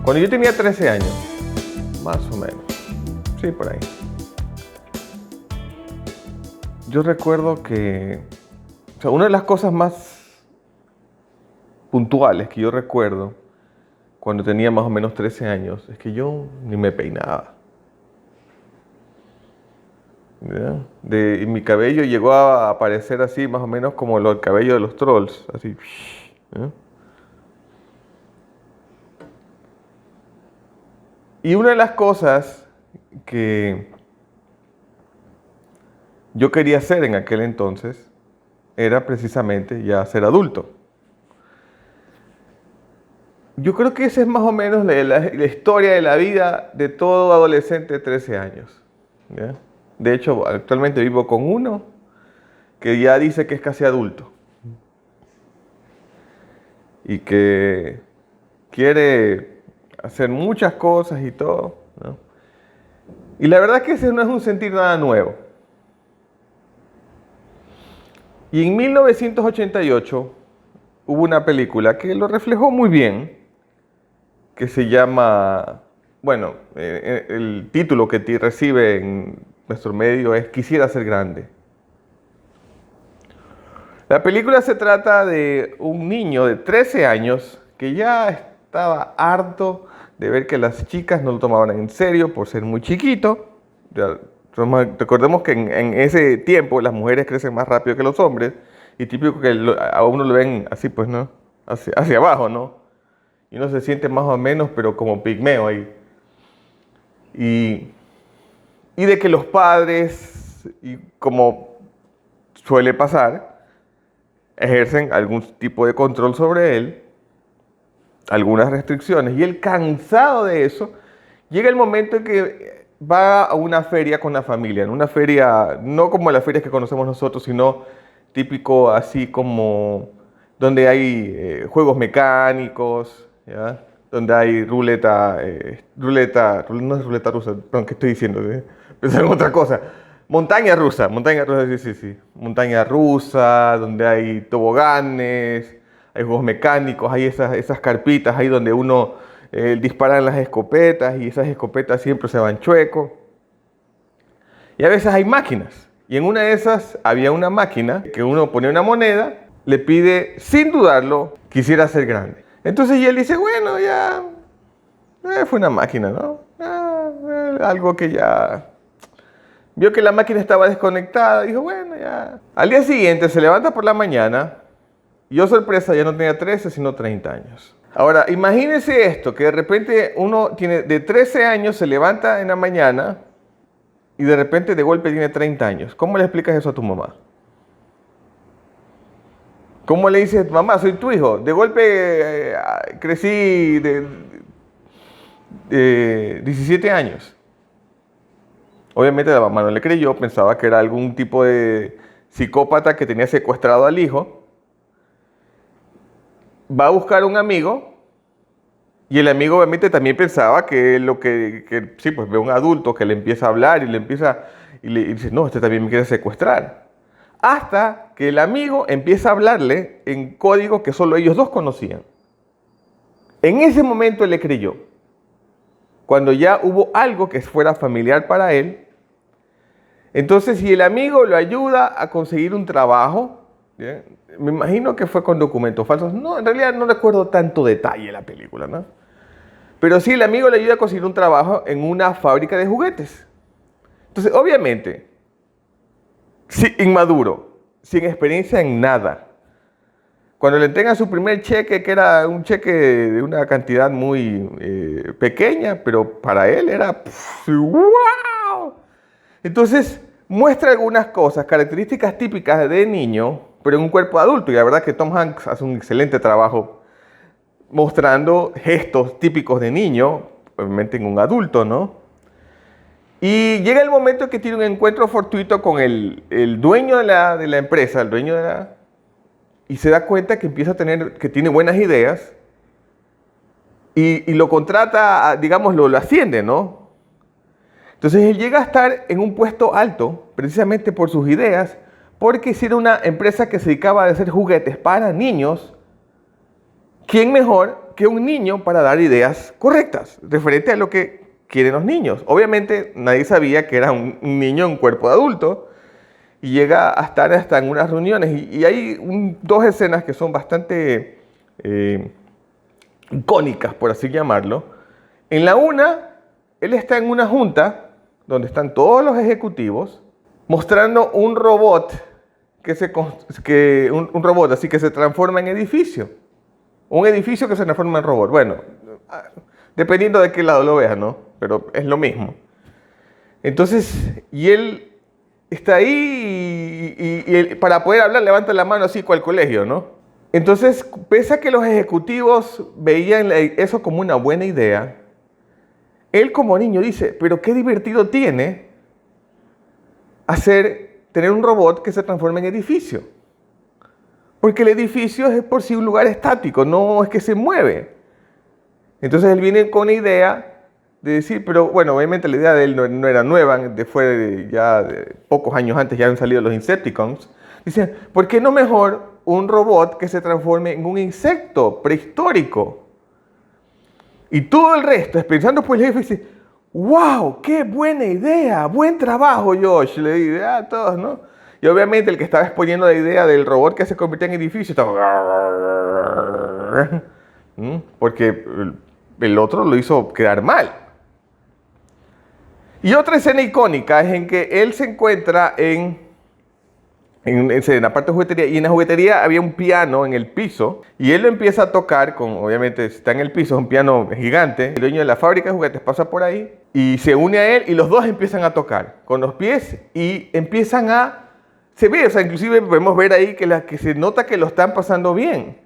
Cuando yo tenía 13 años, más o menos, sí, por ahí. Yo recuerdo que, o sea, una de las cosas más puntuales que yo recuerdo cuando tenía más o menos 13 años es que yo ni me peinaba. ¿Ya? Y mi cabello llegó a aparecer así, más o menos como el cabello de los trolls, así. ¿Ya? Y una de las cosas que yo quería hacer en aquel entonces era precisamente ya ser adulto. Yo creo que esa es más o menos la historia de la vida de todo adolescente de 13 años. ¿Ya? De hecho, actualmente vivo con uno que ya dice que es casi adulto y que quiere hacer muchas cosas y todo, ¿no? Y la verdad es que ese no es un sentir nada nuevo. Y en 1988 hubo una película que lo reflejó muy bien, que se llama, bueno, el título que recibe en nuestro medio es Quisiera ser grande. La película se trata de un niño de 13 años que ya estaba harto de ver que las chicas no lo tomaban en serio por ser muy chiquito. Ya, recordemos que en ese tiempo las mujeres crecen más rápido que los hombres y típico que a uno lo ven así, pues, ¿no? Hacia abajo, ¿no? Y uno se siente más o menos, pero como pigmeo ahí. Y, y de que los padres, y como suele pasar, ejercen algún tipo de control sobre él, algunas restricciones, y él, cansado de eso, llega el momento en que va a una feria con la familia, en una feria, no como las ferias que conocemos nosotros, sino típico así como donde hay juegos mecánicos, ¿ya? Donde hay ruleta, no es ruleta rusa, perdón, ¿qué estoy diciendo? Pensar en otra cosa. Montaña rusa, sí, sí, sí. Montaña rusa, donde hay toboganes, hay juegos mecánicos, hay esas carpitas ahí donde uno dispara en las escopetas y esas escopetas siempre se van chuecos. Y a veces hay máquinas. Y en una de esas había una máquina que uno pone una moneda, le pide, sin dudarlo, quisiera ser grande. Entonces y él dice, bueno, ya fue una máquina, ¿no? Algo que ya... Vio que la máquina estaba desconectada, dijo, bueno, ya. Al día siguiente se levanta por la mañana y, oh sorpresa, ya no tenía 13, sino 30 años. Ahora, imagínense esto, que de repente uno tiene de 13 años, se levanta en la mañana y de repente de golpe tiene 30 años. ¿Cómo le explicas eso a tu mamá? ¿Cómo le dices, mamá, soy tu hijo? De golpe crecí de 17 años. Obviamente la mamá no le creyó, pensaba que era algún tipo de psicópata que tenía secuestrado al hijo. Va a buscar un amigo y el amigo obviamente también pensaba que sí, pues ve a un adulto que le empieza a hablar y le dice, no, este también me quiere secuestrar. Hasta que el amigo empieza a hablarle en código que solo ellos dos conocían. En ese momento él le creyó. Cuando ya hubo algo que fuera familiar para él. Entonces, si el amigo lo ayuda a conseguir un trabajo, ¿bien? Me imagino que fue con documentos falsos. No, en realidad no recuerdo tanto detalle de la película, ¿no? Pero sí, el amigo le ayuda a conseguir un trabajo en una fábrica de juguetes. Entonces, obviamente, sí, inmaduro, sin experiencia en nada. Cuando le entregan su primer cheque, que era un cheque de una cantidad muy pequeña, pero para él era ¡wow! Entonces, muestra algunas cosas, características típicas de niño, pero en un cuerpo adulto. Y la verdad que Tom Hanks hace un excelente trabajo mostrando gestos típicos de niño, obviamente en un adulto, ¿no? Y llega el momento que tiene un encuentro fortuito con el dueño de la empresa, el dueño de la... Y se da cuenta que empieza a tener, que tiene buenas ideas y lo contrata, digamos, lo asciende, ¿no? Entonces él llega a estar en un puesto alto precisamente por sus ideas, porque si era una empresa que se dedicaba a hacer juguetes para niños, ¿quién mejor que un niño para dar ideas correctas referente a lo que quieren los niños? Obviamente nadie sabía que era un niño en cuerpo de adulto y llega a estar hasta en unas reuniones y hay dos escenas que son bastante icónicas, por así llamarlo. En la una, él está en una junta donde están todos los ejecutivos mostrando un robot un robot así que se transforma en edificio. Un edificio que se transforma en robot. Bueno, dependiendo de qué lado lo veas, ¿no? Pero es lo mismo. Entonces, y él está ahí y él, para poder hablar levanta la mano así cual colegio, ¿no? Entonces, pese a que los ejecutivos veían eso como una buena idea, él como niño dice, pero qué divertido tiene tener un robot que se transforme en edificio. Porque el edificio es por sí un lugar estático, no es que se mueve. Entonces él viene con la idea de decir, pero bueno, obviamente la idea de él no era nueva, ya de pocos años antes ya han salido los Insecticons. Dice, ¿por qué no mejor un robot que se transforme en un insecto prehistórico? Y todo el resto, pensando por el jefe, dice, ¡wow! ¡Qué buena idea! ¡Buen trabajo, Josh! Le dice a todos, ¿no? Y obviamente el que estaba exponiendo la idea del robot que se convirtió en edificio estaba... porque el otro lo hizo quedar mal. Y otra escena icónica es en que él se encuentra en la parte de juguetería, y en la juguetería había un piano en el piso, y él lo empieza a tocar, obviamente está en el piso, es un piano gigante, el dueño de la fábrica de juguetes pasa por ahí, y se une a él, y los dos empiezan a tocar, con los pies, y empiezan se ve, o sea, inclusive podemos ver ahí que se nota que lo están pasando bien.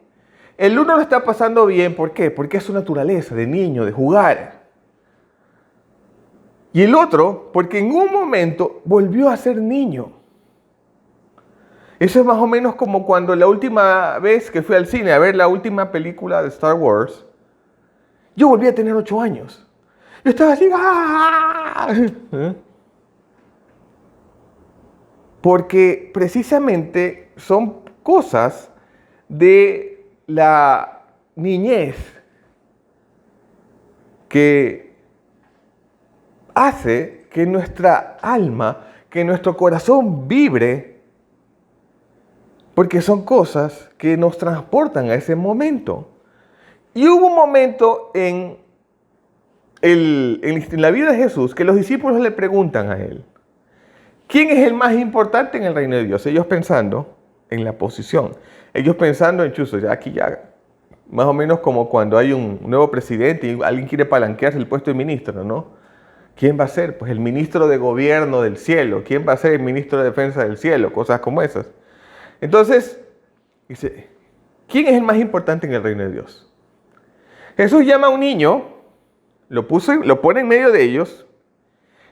El uno lo está pasando bien, ¿por qué? Porque es su naturaleza de niño, de jugar. Y el otro, porque en un momento volvió a ser niño. Eso es más o menos como cuando la última vez que fui al cine a ver la última película de Star Wars, yo volví a tener 8 años. Yo estaba así, ¡ah! Porque precisamente son cosas de la niñez que hace que nuestra alma, que nuestro corazón vibre, porque son cosas que nos transportan a ese momento. Y hubo un momento en la vida de Jesús que los discípulos le preguntan a él, ¿quién es el más importante en el reino de Dios? Ellos pensando en la posición. Ellos pensando en chuzo, ya aquí ya, más o menos como cuando hay un nuevo presidente y alguien quiere palanquearse el puesto de ministro, ¿no? ¿Quién va a ser? Pues el ministro de gobierno del cielo. ¿Quién va a ser el ministro de defensa del cielo? Cosas como esas. Entonces, dice, ¿quién es el más importante en el reino de Dios? Jesús llama a un niño, lo pone en medio de ellos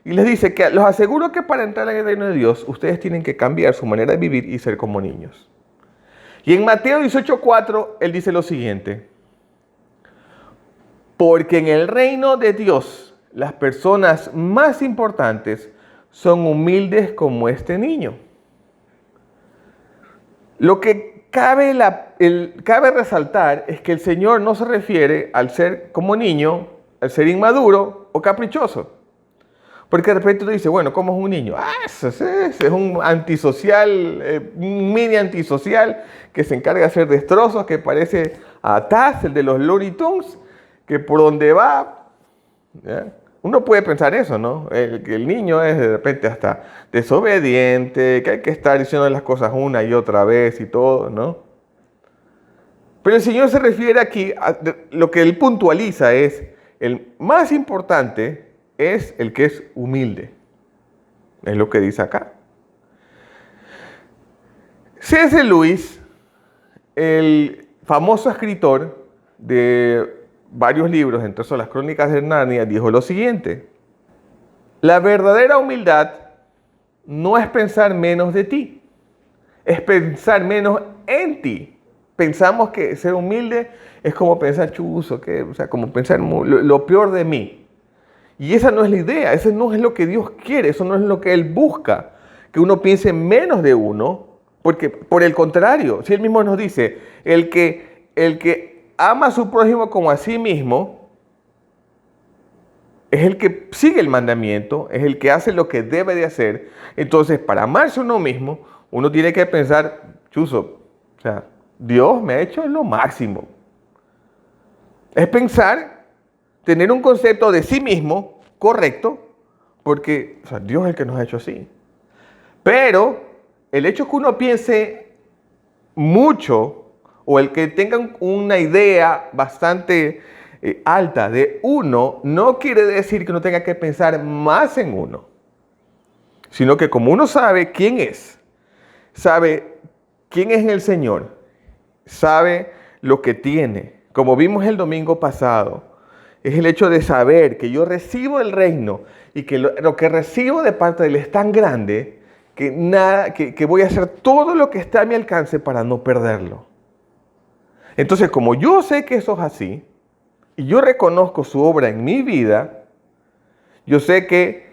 y les dice que los aseguro que para entrar en el reino de Dios ustedes tienen que cambiar su manera de vivir y ser como niños. Y en Mateo 18:4 él dice lo siguiente, porque en el reino de Dios las personas más importantes son humildes como este niño. Lo que cabe resaltar es que el Señor no se refiere al ser como niño, al ser inmaduro o caprichoso. Porque de repente tú dices, bueno, ¿cómo es un niño? Ese es un antisocial, un mini antisocial que se encarga de hacer destrozos, que parece a Taz, el de los Looney Tunes, que por donde va, ¿ya? Uno puede pensar eso, ¿no? Que el niño es de repente hasta desobediente, que hay que estar diciendo las cosas una y otra vez y todo, ¿no? Pero el Señor se refiere aquí, lo que Él puntualiza es, el más importante es el que es humilde. Es lo que dice acá. C.S. Lewis, el famoso escritor de varios libros, entre esos las Crónicas de Narnia, dijo lo siguiente: la verdadera humildad no es pensar menos de ti, es pensar menos en ti. Pensamos que ser humilde es como pensar chuzo, o sea, como pensar lo peor de mí. Y esa no es la idea, eso no es lo que Dios quiere, eso no es lo que Él busca, que uno piense menos de uno, porque por el contrario, si Él mismo nos dice, el que ama a su prójimo como a sí mismo es el que sigue el mandamiento, es el que hace lo que debe de hacer. Entonces, para amarse a uno mismo, uno tiene que pensar, chuzo, o sea, Dios me ha hecho lo máximo. Es pensar, tener un concepto de sí mismo correcto, porque o sea, Dios es el que nos ha hecho así. Pero el hecho que uno piense mucho o el que tengan una idea bastante alta de uno, no quiere decir que uno tenga que pensar más en uno, sino que como uno sabe sabe quién es el Señor, sabe lo que tiene, como vimos el domingo pasado, es el hecho de saber que yo recibo el reino y que lo que recibo de parte de Él es tan grande que voy a hacer todo lo que está a mi alcance para no perderlo. Entonces, como yo sé que eso es así, y yo reconozco su obra en mi vida, yo sé que,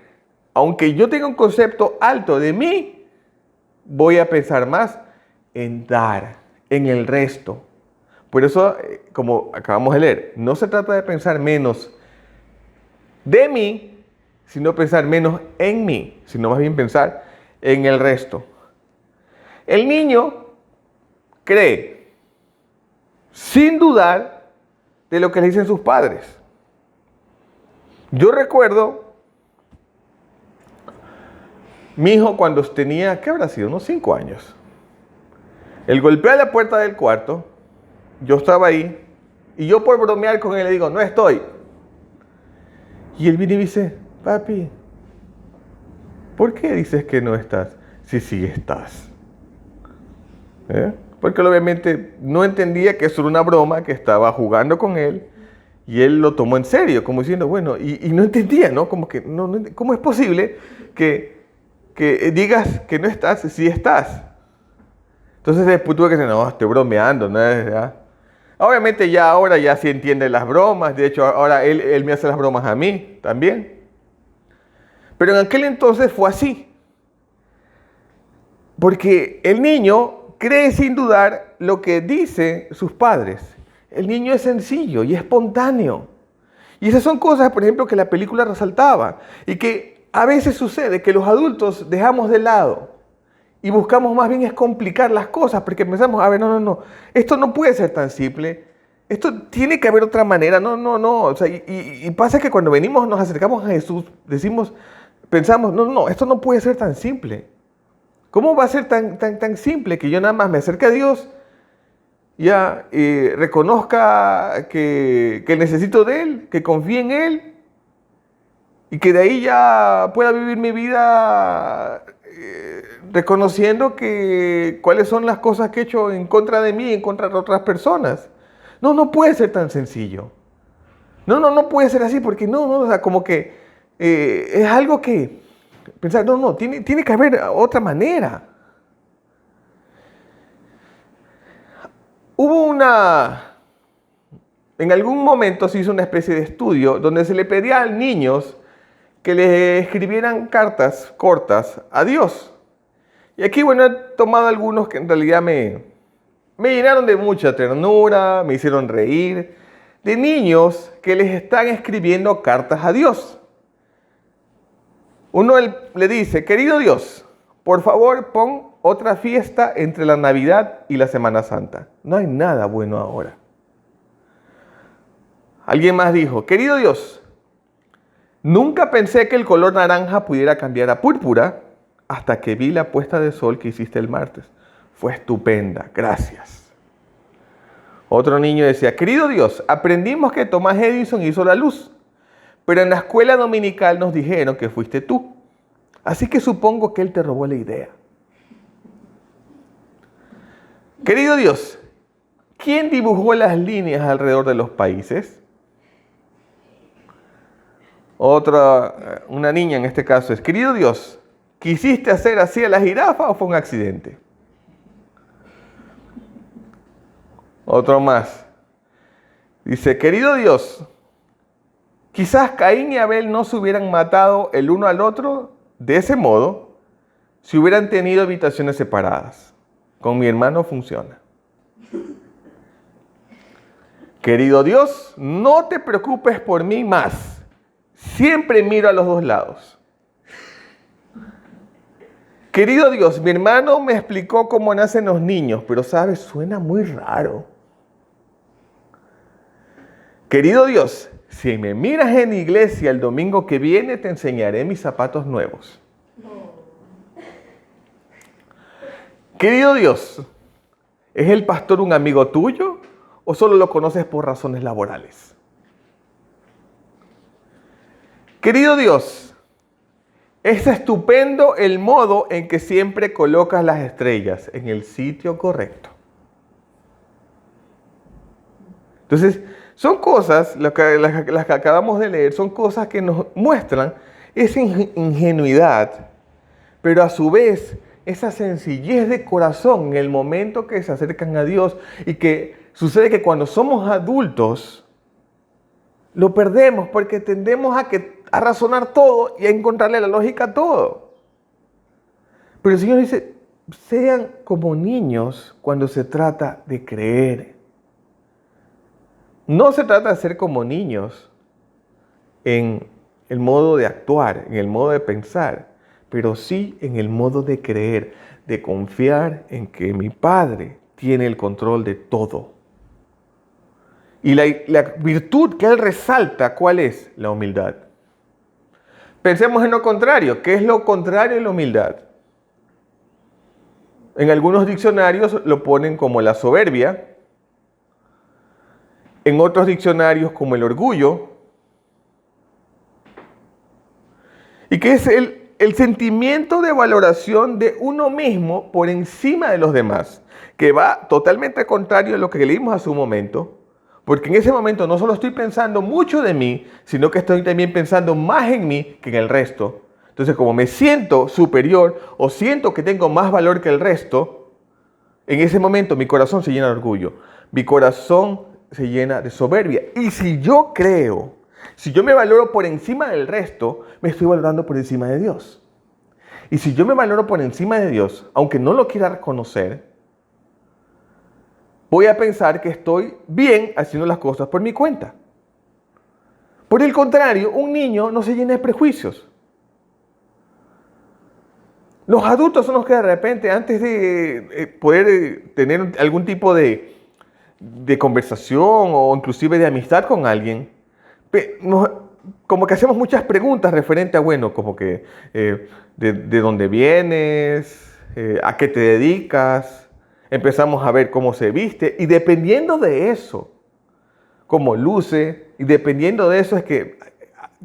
aunque yo tenga un concepto alto de mí, voy a pensar más en dar, en el resto. Por eso, como acabamos de leer, no se trata de pensar menos de mí, sino pensar menos en mí, sino más bien pensar en el resto. El niño cree, sin dudar, de lo que le dicen sus padres. Yo recuerdo mi hijo cuando tenía, ¿qué habrá sido? Unos 5 años. Él golpea la puerta del cuarto, yo estaba ahí, y yo por bromear con él le digo, no estoy. Y él viene y dice, papi, ¿por qué dices que no estás? Sí estás. Porque él obviamente no entendía que eso era una broma, que estaba jugando con él, y él lo tomó en serio, como diciendo, bueno, y no entendía, ¿no? Como que, ¿cómo es posible que digas que no estás si estás? Entonces después tuve que decir, no, estoy bromeando, ¿no? ¿Ya? Obviamente ya ahora ya sí entiende las bromas, de hecho ahora él me hace las bromas a mí también. Pero en aquel entonces fue así. Porque el niño cree sin dudar lo que dicen sus padres. El niño es sencillo y espontáneo. Y esas son cosas, por ejemplo, que la película resaltaba. Y que a veces sucede que los adultos dejamos de lado. Y buscamos más bien es complicar las cosas. Porque pensamos, a ver, no. Esto no puede ser tan simple. Esto tiene que haber otra manera. No. O sea, y pasa que cuando venimos, nos acercamos a Jesús, pensamos, no, esto no puede ser tan simple. ¿Cómo va a ser tan simple que yo nada más me acerque a Dios, ya reconozca que necesito de Él, que confíe en Él y que de ahí ya pueda vivir mi vida reconociendo cuáles son las cosas que he hecho en contra de mí y en contra de otras personas? No puede ser tan sencillo. No puede ser así porque o sea, como que es algo que pensar, tiene que haber otra manera. En algún momento se hizo una especie de estudio donde se le pedía a niños que le escribieran cartas cortas a Dios. Y aquí, bueno, he tomado algunos que en realidad me llenaron de mucha ternura, me hicieron reír, de niños que les están escribiendo cartas a Dios. Uno le dice, querido Dios, por favor pon otra fiesta entre la Navidad y la Semana Santa. No hay nada bueno ahora. Alguien más dijo, querido Dios, nunca pensé que el color naranja pudiera cambiar a púrpura hasta que vi la puesta de sol que hiciste el martes. Fue estupenda, gracias. Otro niño decía, querido Dios, aprendimos que Thomas Edison hizo la luz, pero en la escuela dominical nos dijeron que fuiste tú. Así que supongo que él te robó la idea. Querido Dios, ¿quién dibujó las líneas alrededor de los países? Una niña en este caso es, querido Dios, ¿quisiste hacer así a la jirafa o fue un accidente? Otro más. Dice, querido Dios, quizás Caín y Abel no se hubieran matado el uno al otro de ese modo si hubieran tenido habitaciones separadas. Con mi hermano funciona. Querido Dios, no te preocupes por mí más. Siempre miro a los dos lados. Querido Dios, mi hermano me explicó cómo nacen los niños, pero sabes, suena muy raro. Querido Dios, si me miras en iglesia el domingo que viene, te enseñaré mis zapatos nuevos. Querido Dios, ¿es el pastor un amigo tuyo o solo lo conoces por razones laborales? Querido Dios, es estupendo el modo en que siempre colocas las estrellas en el sitio correcto. Entonces, son cosas, las que acabamos de leer, son cosas que nos muestran esa ingenuidad, pero a su vez esa sencillez de corazón en el momento que se acercan a Dios, y que sucede que cuando somos adultos lo perdemos porque tendemos a razonar todo y a encontrarle la lógica a todo. Pero el Señor dice, sean como niños cuando se trata de creer. No se trata de ser como niños en el modo de actuar, en el modo de pensar, pero sí en el modo de creer, de confiar en que mi Padre tiene el control de todo. Y la virtud que Él resalta, ¿cuál es? La humildad. Pensemos en lo contrario. ¿Qué es lo contrario de la humildad? En algunos diccionarios lo ponen como la soberbia, en otros diccionarios como el orgullo, y que es el sentimiento de valoración de uno mismo por encima de los demás, que va totalmente contrario a lo que leímos hace un momento, porque en ese momento no solo estoy pensando mucho de mí, sino que estoy también pensando más en mí que en el resto. Entonces, como me siento superior o siento que tengo más valor que el resto, en ese momento mi corazón se llena de orgullo, mi corazón se llena de soberbia. Y si yo creo, si yo me valoro por encima del resto, me estoy valorando por encima de Dios. Y si yo me valoro por encima de Dios, aunque no lo quiera reconocer, voy a pensar que estoy bien haciendo las cosas por mi cuenta. Por el contrario, un niño no se llena de prejuicios. Los adultos son los que de repente, antes de poder tener algún tipo de conversación o inclusive de amistad con alguien, como que hacemos muchas preguntas referente a, bueno, como que de dónde vienes, a qué te dedicas, empezamos a ver cómo se viste, y dependiendo de eso, cómo luce, y dependiendo de eso es que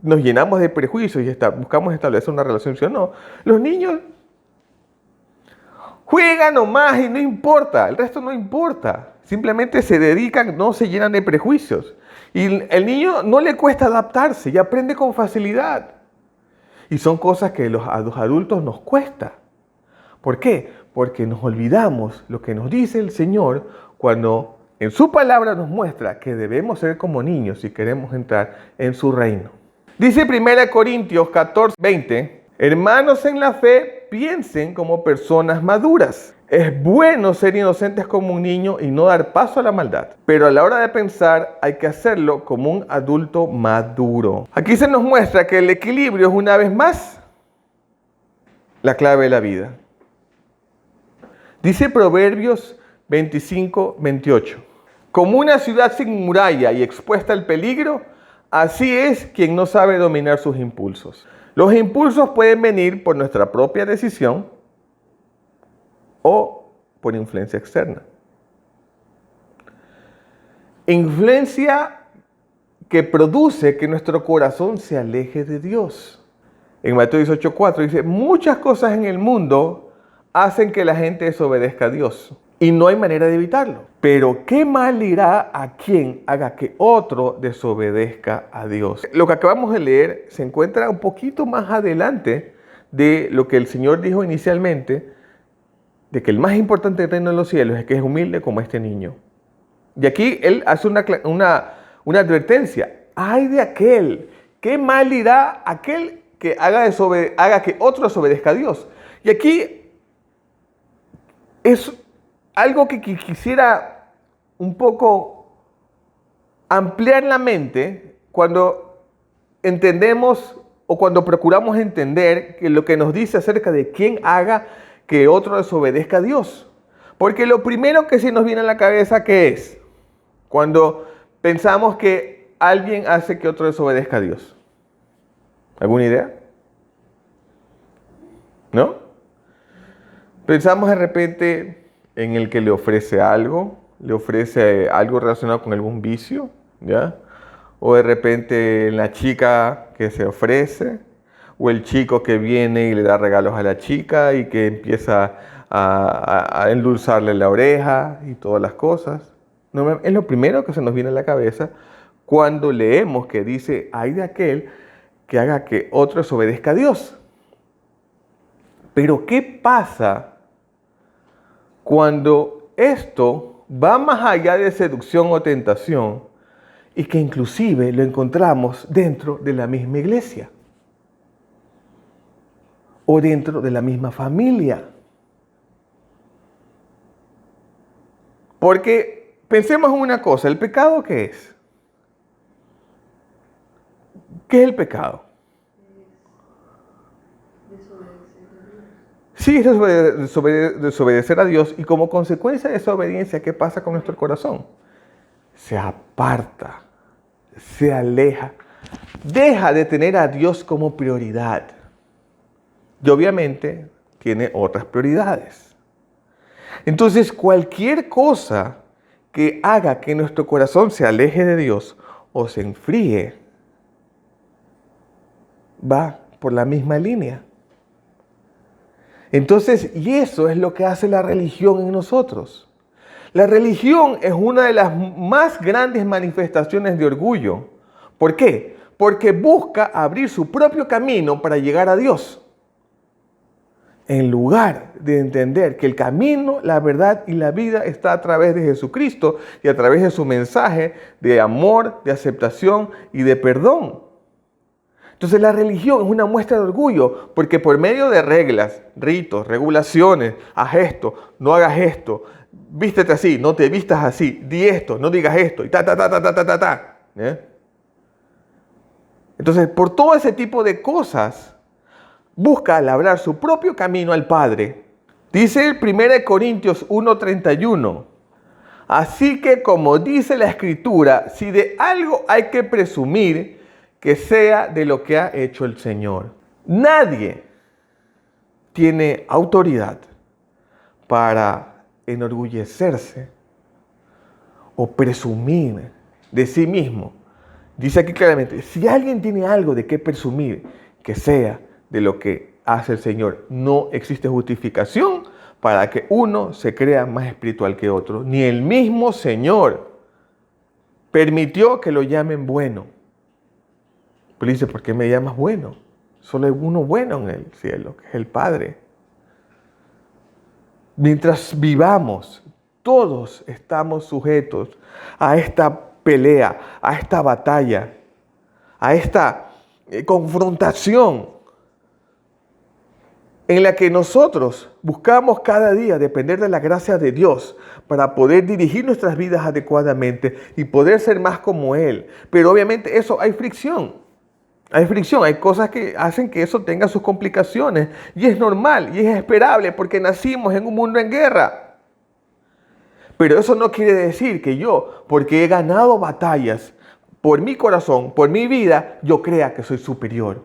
nos llenamos de prejuicios y buscamos establecer una relación, ¿sí o no? Los niños juegan nomás y no importa, el resto no importa. Simplemente se dedican, no se llenan de prejuicios. Y el niño no le cuesta adaptarse y aprende con facilidad. Y son cosas que a los adultos nos cuesta. ¿Por qué? Porque nos olvidamos lo que nos dice el Señor cuando en su palabra nos muestra que debemos ser como niños si queremos entrar en su reino. Dice 1 Corintios 14:20, hermanos en la fe, piensen como personas maduras. Es bueno ser inocentes como un niño y no dar paso a la maldad. Pero a la hora de pensar hay que hacerlo como un adulto maduro. Aquí se nos muestra que el equilibrio es una vez más la clave de la vida. Dice Proverbios 25:28. Como una ciudad sin muralla y expuesta al peligro, así es quien no sabe dominar sus impulsos. Los impulsos pueden venir por nuestra propia decisión o por influencia externa. Influencia que produce que nuestro corazón se aleje de Dios. En Mateo 18:4 dice, muchas cosas en el mundo hacen que la gente desobedezca a Dios y no hay manera de evitarlo. Pero ¿qué mal irá a quien haga que otro desobedezca a Dios? Lo que acabamos de leer se encuentra un poquito más adelante de lo que el Señor dijo inicialmente, de que el más importante del reino de los cielos es que es humilde como este niño. Y aquí Él hace una advertencia. ¡Ay de aquel! ¿Qué mal irá aquel que haga que otro desobedezca a Dios? Y aquí es algo que quisiera un poco ampliar la mente cuando entendemos o cuando procuramos entender que lo que nos dice acerca de quién haga que otro desobedezca a Dios. Porque lo primero que se nos viene a la cabeza, ¿qué es? Cuando pensamos que alguien hace que otro desobedezca a Dios. ¿Alguna idea? ¿No? Pensamos de repente en el que le ofrece algo relacionado con algún vicio, ¿ya? O de repente en la chica que se ofrece, o el chico que viene y le da regalos a la chica y que empieza a endulzarle la oreja y todas las cosas. No, es lo primero que se nos viene a la cabeza cuando leemos que dice, ay de aquel que haga que otro desobedezca a Dios. Pero ¿qué pasa cuando esto va más allá de seducción o tentación y que inclusive lo encontramos dentro de la misma iglesia o dentro de la misma familia? Porque pensemos en una cosa, ¿el pecado qué es? ¿Qué es el pecado? Sí, es desobedecer a Dios, y como consecuencia de esa obediencia, ¿qué pasa con nuestro corazón? Se aparta, se aleja, deja de tener a Dios como prioridad y obviamente tiene otras prioridades. Entonces, cualquier cosa que haga que nuestro corazón se aleje de Dios o se enfríe, va por la misma línea. Entonces, y eso es lo que hace la religión en nosotros. La religión es una de las más grandes manifestaciones de orgullo. ¿Por qué? Porque busca abrir su propio camino para llegar a Dios, en lugar de entender que el camino, la verdad y la vida está a través de Jesucristo y a través de su mensaje de amor, de aceptación y de perdón. Entonces la religión es una muestra de orgullo, porque por medio de reglas, ritos, regulaciones, haz esto, no hagas esto, vístete así, no te vistas así, di esto, no digas esto, y ta. Entonces, por todo ese tipo de cosas, busca labrar su propio camino al Padre. Dice el 1 Corintios 1:31, así que como dice la Escritura, si de algo hay que presumir, que sea de lo que ha hecho el Señor. Nadie tiene autoridad para enorgullecerse o presumir de sí mismo. Dice aquí claramente, si alguien tiene algo de qué presumir, que sea de lo que hace el Señor. No existe justificación para que uno se crea más espiritual que otro. Ni el mismo Señor permitió que lo llamen bueno. Pero dice, ¿por qué me llamas bueno? Solo hay uno bueno en el cielo, que es el Padre. Mientras vivamos, todos estamos sujetos a esta pelea, a esta batalla, a esta confrontación en la que nosotros buscamos cada día depender de la gracia de Dios para poder dirigir nuestras vidas adecuadamente y poder ser más como Él. Pero obviamente eso hay fricción. Hay cosas que hacen que eso tenga sus complicaciones y es normal y es esperable porque nacimos en un mundo en guerra. Pero eso no quiere decir que yo, porque he ganado batallas por mi corazón, por mi vida, yo crea que soy superior.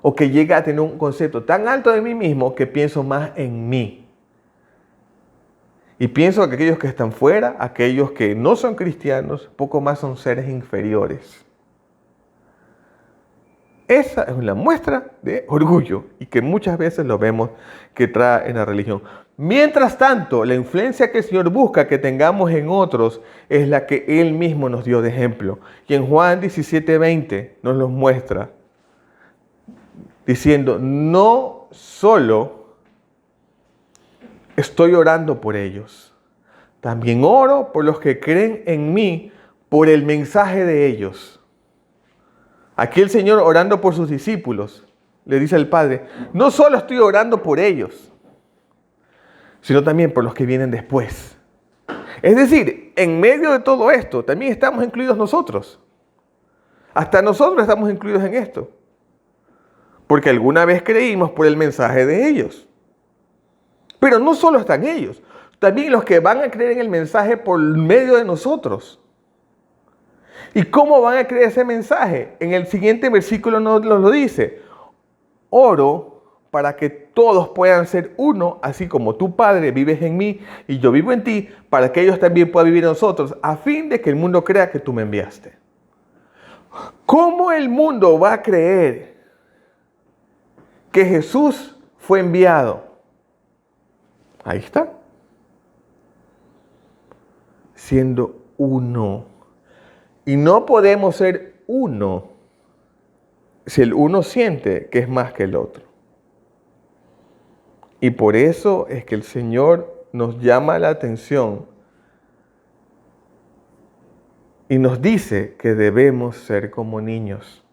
O que llegue a tener un concepto tan alto de mí mismo que pienso más en mí. Y pienso que aquellos que están fuera, aquellos que no son cristianos, poco más son seres inferiores. Esa es una muestra de orgullo y que muchas veces lo vemos que trae en la religión. Mientras tanto, la influencia que el Señor busca que tengamos en otros es la que Él mismo nos dio de ejemplo. Y en Juan 17:20 nos los muestra, diciendo, no solo estoy orando por ellos, también oro por los que creen en mí, por el mensaje de ellos. Aquí el Señor, orando por sus discípulos, le dice al Padre, no solo estoy orando por ellos, sino también por los que vienen después. Es decir, en medio de todo esto, también estamos incluidos nosotros. Hasta nosotros estamos incluidos en esto. Porque alguna vez creímos por el mensaje de ellos. Pero no solo están ellos, también los que van a creer en el mensaje por medio de nosotros. ¿Y cómo van a creer ese mensaje? En el siguiente versículo nos lo dice. Oro para que todos puedan ser uno, así como tu Padre vives en mí y yo vivo en ti, para que ellos también puedan vivir en nosotros, a fin de que el mundo crea que tú me enviaste. ¿Cómo el mundo va a creer que Jesús fue enviado? Ahí está. Siendo uno. Y no podemos ser uno si el uno siente que es más que el otro. Y por eso es que el Señor nos llama la atención y nos dice que debemos ser como niños.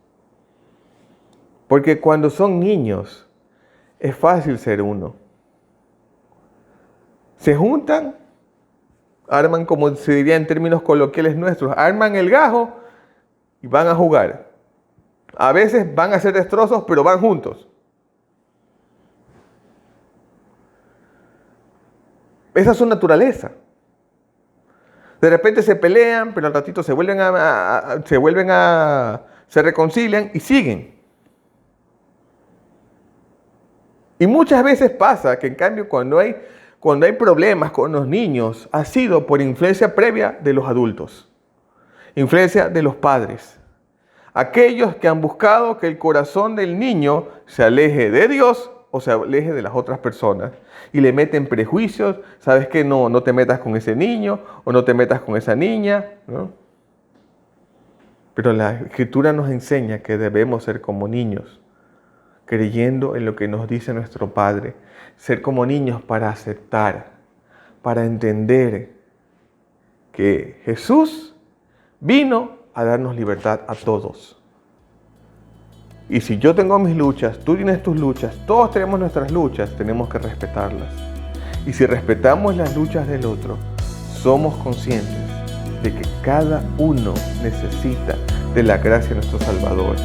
Porque cuando son niños es fácil ser uno. Se juntan, arman, como se diría en términos coloquiales nuestros, arman el gajo y van a jugar. A veces van a hacer destrozos, pero van juntos. Esa es su naturaleza. De repente se pelean, pero al ratito se reconcilian y siguen. Y muchas veces pasa que en cambio cuando hay problemas con los niños, ha sido por influencia previa de los adultos, influencia de los padres. Aquellos que han buscado que el corazón del niño se aleje de Dios o se aleje de las otras personas y le meten prejuicios. ¿Sabes qué? No te metas con ese niño o no te metas con esa niña, ¿no? Pero la Escritura nos enseña que debemos ser como niños, creyendo en lo que nos dice nuestro Padre. Ser como niños para aceptar, para entender que Jesús vino a darnos libertad a todos. Y si yo tengo mis luchas, tú tienes tus luchas, todos tenemos nuestras luchas, tenemos que respetarlas. Y si respetamos las luchas del otro, somos conscientes de que cada uno necesita de la gracia de nuestro Salvador.